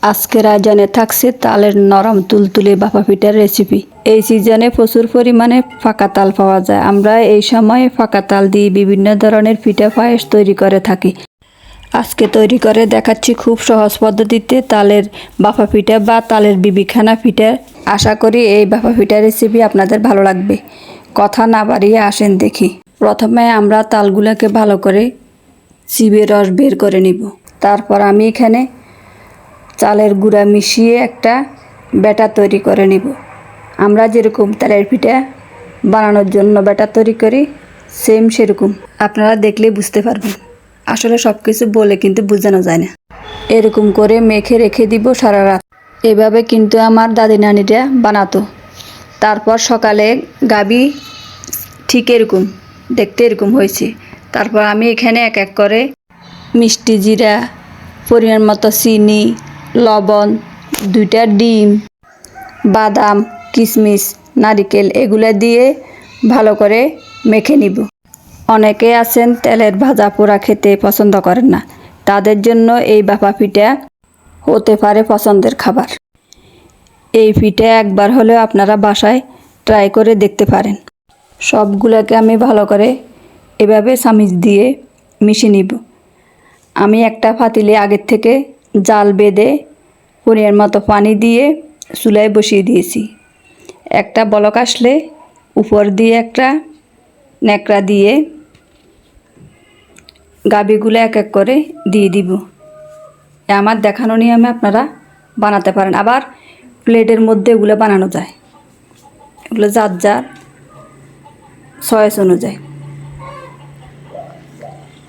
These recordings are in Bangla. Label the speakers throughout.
Speaker 1: আজকের আয়োজনে থাকছে তালের নরম তুলতুলে ভাপা পিঠার রেসিপি। এই সিজনে প্রচুর পরিমাণে ফাঁকা তাল পাওয়া যায়। আমরা এই সময়ে ফাঁকা তাল দিয়ে বিভিন্ন ধরনের পিঠা পায়েস তৈরি করে থাকি। আজকে তৈরি করে দেখাচ্ছি খুব সহজ পদ্ধতিতে তালের ভাপা পিঠা বা তালের বিবিখানা পিঠা। আশা করি এই ভাপা পিঠার রেসিপি আপনাদের ভালো লাগবে। কথা না বাড়িয়ে আসেন দেখি। প্রথমে আমরা তালগুলোকে ভালো করে চিবিয়ে রস বের করে নিব। তারপর আমি এখানে চালের গুঁড়া মিশিয়ে একটা ব্যাটার তৈরি করে নিব। আমরা যেরকম তালের পিঠা বানানোর জন্য ব্যাটার তৈরি করি সেম সেরকম আপনারা দেখলেই বুঝতে পারবেন। আসলে সব কিছু বলে কিন্তু বোঝানো যায় না। এরকম করে মেখে রেখে দিব সারা রাত। এভাবে কিন্তু আমার দাদি নানিরা বানাতো। তারপর সকালে গাবি ঠিক এরকম দেখতে এরকম হয়েছে। তারপর আমি এখানে এক এক করে মিষ্টি জিরা, পরিমাণ মতো চিনি, লবণ, 2টা ডিম, বাদাম, কিশমিশ, নারিকেল এগুলো দিয়ে ভালো করে মেখে নিব। অনেকে আছেন তেলের ভাজা পোড়া খেতে পছন্দ করেন না, তাদের জন্য এই ভাপা পিঠা হতে পারে পছন্দের খাবার। এই পিঠা একবার হলেও আপনারা বাসায় ট্রাই করে দেখতে পারেন। সবগুলোকে আমি ভালো করে এভাবে চামিচ দিয়ে মিশিয়ে নিব। আমি একটা পাতিলে আগের থেকে জাল বেঁধে পরিমাণ মতো পানি দিয়ে চুলায় বসিয়ে দিয়েছি। একটা বলক আসলে উপর দিয়ে একটা ন্যাকড়া দিয়ে গাবিগুলো এক এক করে দিয়ে দিব। আমার দেখানো নিয়মে আপনারা বানাতে পারেন। আবার প্লেটের মধ্যে এগুলো বানানো যায়, এগুলো যার যার চয়েস অনুযায়ী।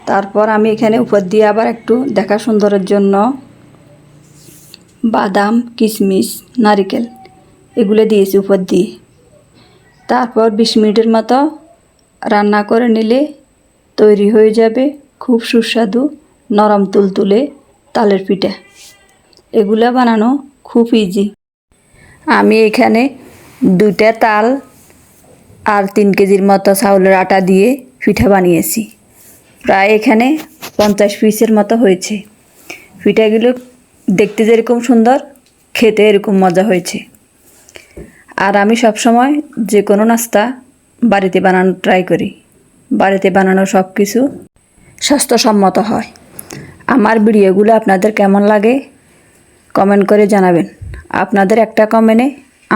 Speaker 1: তারপর আমি এখানে উপর দিয়ে আবার একটু দেখা সুন্দরের জন্য বাদাম, কিশমিশ, নারিকেল এগুলো দিয়েছি উপর দিয়ে। তারপর 20 মিনিটের মতো রান্না করে নিলে তৈরি হয়ে যাবে খুব সুস্বাদু নরম তুলতুলে তালের পিঠা। এগুলো বানানো খুব ইজি। আমি এখানে 2টা তাল আর 3 কেজির মতো চাউলের আটা দিয়ে পিঠা বানিয়েছি। প্রায় এখানে 50 পিসের মতো হয়েছে। পিঠাগুলো দেখতে যেরকম সুন্দর, খেতে এরকম মজা হয়েছে। আর আমি সবসময় যে কোনো নাস্তা বাড়িতে বানানো ট্রাই করি। বাড়িতে বানানো সব কিছু স্বাস্থ্যসম্মত হয়। আমার ভিডিওগুলো আপনাদের কেমন লাগে কমেন্ট করে জানাবেন। আপনাদের একটা কমেন্টে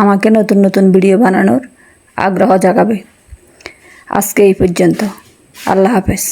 Speaker 1: আমাকে নতুন নতুন ভিডিও বানানোর আগ্রহ জাগাবে। আজকে এই পর্যন্ত। আল্লাহ হাফেজ।